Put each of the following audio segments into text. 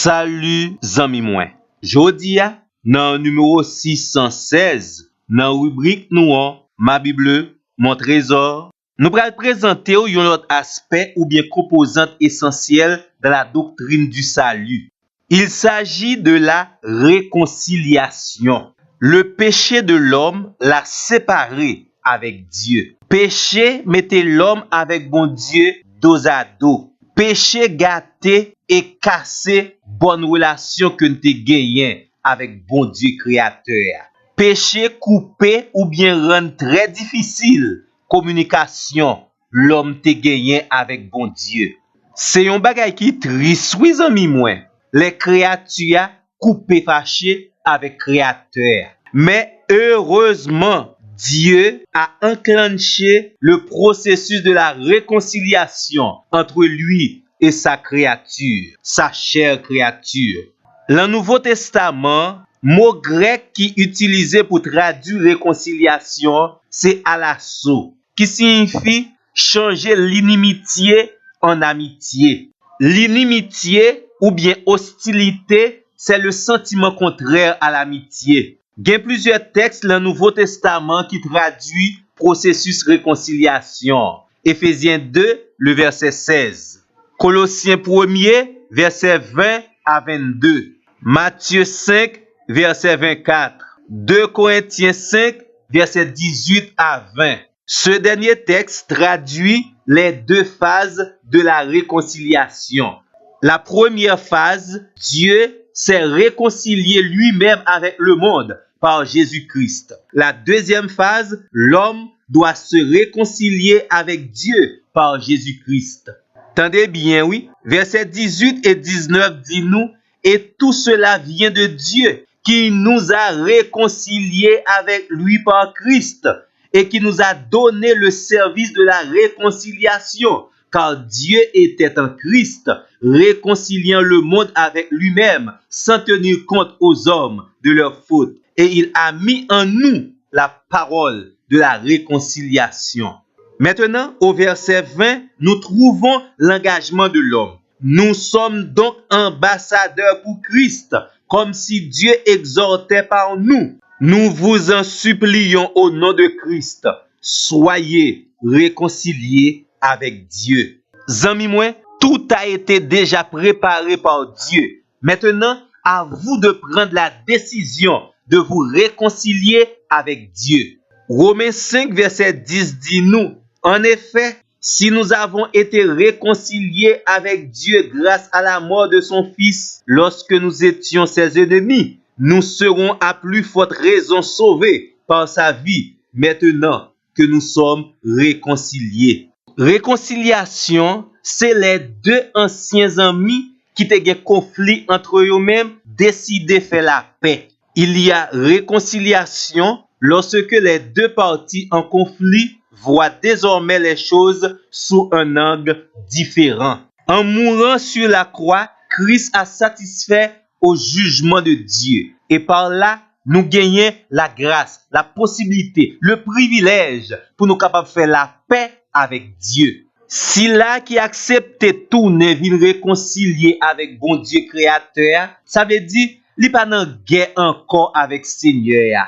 Salut zami mwen. Jodi a, nan numéro 616, nan rubrique nou an, ma Bible, mon trésor, nous pral présenter un autre aspect ou bien composante essentielle de la doctrine du salut. Il s'agit de la réconciliation. Le péché de l'homme l'a séparé avec Dieu. Péché mettait l'homme avec bon Dieu dos à dos. Péché gâté et cassé bonne relation que nous te gagné avec bon Dieu créateur. Péché coupé ou bien rendre très difficile communication l'homme te gagné avec bon Dieu. C'est un bagay qui triste, oui ami moi. Les créatures coupé fâché avec créateur. Mais heureusement, Dieu a enclenché le processus de la réconciliation entre lui et sa créature, sa chère créature. Dans le Nouveau Testament, mot grec qui utilisé pour traduire réconciliation, c'est alasso, qui signifie changer l'inimitié en amitié. L'inimitié ou bien hostilité, c'est le sentiment contraire à l'amitié. Il y a plusieurs textes dans le Nouveau Testament qui traduisent processus réconciliation. Éphésiens 2, le verset 16. Colossiens 1er, verset 20 à 22. Matthieu 5, verset 24. 2 Corinthiens 5, verset 18 à 20. Ce dernier texte traduit les deux phases de la réconciliation. La première phase, Dieu s'est réconcilié lui-même avec le monde par Jésus-Christ. La deuxième phase, l'homme doit se réconcilier avec Dieu par Jésus-Christ. Tendez bien, oui. Versets 18 et 19 dit nous, et tout cela vient de Dieu qui nous a réconciliés avec lui par Christ et qui nous a donné le service de la réconciliation. Car Dieu était en Christ, réconciliant le monde avec lui-même, sans tenir compte aux hommes de leurs fautes. Et il a mis en nous la parole de la réconciliation. Maintenant, au verset 20, nous trouvons l'engagement de l'homme. Nous sommes donc ambassadeurs pour Christ, comme si Dieu exhortait par nous. Nous vous en supplions au nom de Christ, soyez réconciliés avec Dieu. Zami moi, tout a été déjà préparé par Dieu. Maintenant, à vous de prendre la décision de vous réconcilier avec Dieu. Romains 5, verset 10 dit nous, en effet, si nous avons été réconciliés avec Dieu grâce à la mort de son Fils, lorsque nous étions ses ennemis, nous serons à plus forte raison sauvés par sa vie, maintenant que nous sommes réconciliés. Réconciliation, c'est les deux anciens amis qui ont un conflit entre eux-mêmes, décidé de faire la paix. Il y a réconciliation lorsque les deux parties en conflit voient désormais les choses sous un angle différent. En mourant sur la croix, Christ a satisfait au jugement de Dieu. Et par là, nous gagnons la grâce, la possibilité, le privilège pour nous capables de faire la paix avec Dieu. Si là qui accepte tourner, vient réconcilier avec bon Dieu créateur, ça veut dire il pas dans guerre encore avec Seigneur.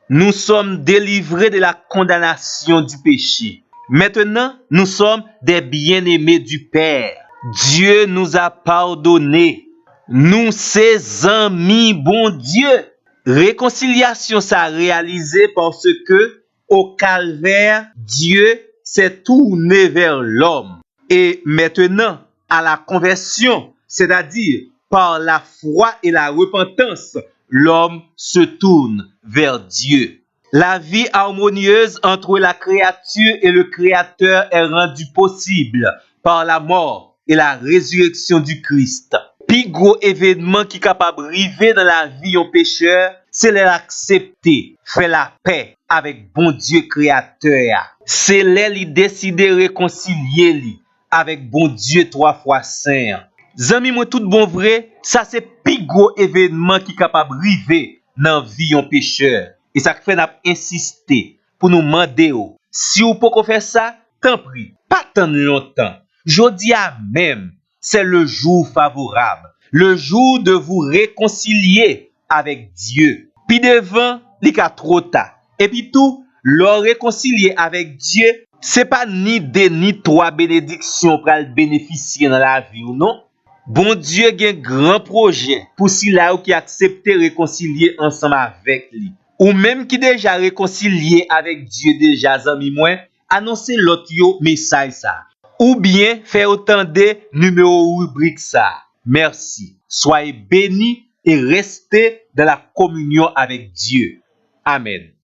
Nous sommes délivrés de la condamnation du péché. Maintenant, nous sommes des bien-aimés du Père. Dieu nous a pardonné. Nous, ses amis, bon Dieu. Réconciliation s'est réalisée parce que, au calvaire, Dieu s'est tourné vers l'homme. Et maintenant, à la conversion, c'est-à-dire par la foi et la repentance, l'homme se tourne vers Dieu. La vie harmonieuse entre la créature et le Créateur est rendue possible par la mort et la résurrection du Christ. Puis gros événement qui est capable d'arriver dans la vie en pécheur, c'est l'accepter, faire la paix avec bon Dieu créateur. C'est lui décider réconcilier avec bon Dieu trois fois saint. Zami moi tout bon vrai, ça c'est plus gros événement qui est capable d'arriver dans la vie en pécheur. Et ça fait n'a insister pour nous demander si vous pouvez faire ça, tant pis, pas tant longtemps. Jodi a même, c'est le jour favorable. Le jour de vous réconcilier avec Dieu. Puis devant, li ka trop tard. Et puis tout, le réconcilier avec Dieu, c'est pas ni deux ni trois bénédictions pour le bénéficier dans la vie ou non. Bon Dieu a un grand projet pour si là ou qui accepte réconcilier ensemble avec lui. Ou même qui déjà réconcilié avec Dieu déjà, amis moi, annoncer l'autre yo message ça. Ou bien faire autant de numéro rubrique ça. Merci. Soyez bénis et restez dans la communion avec Dieu. Amen.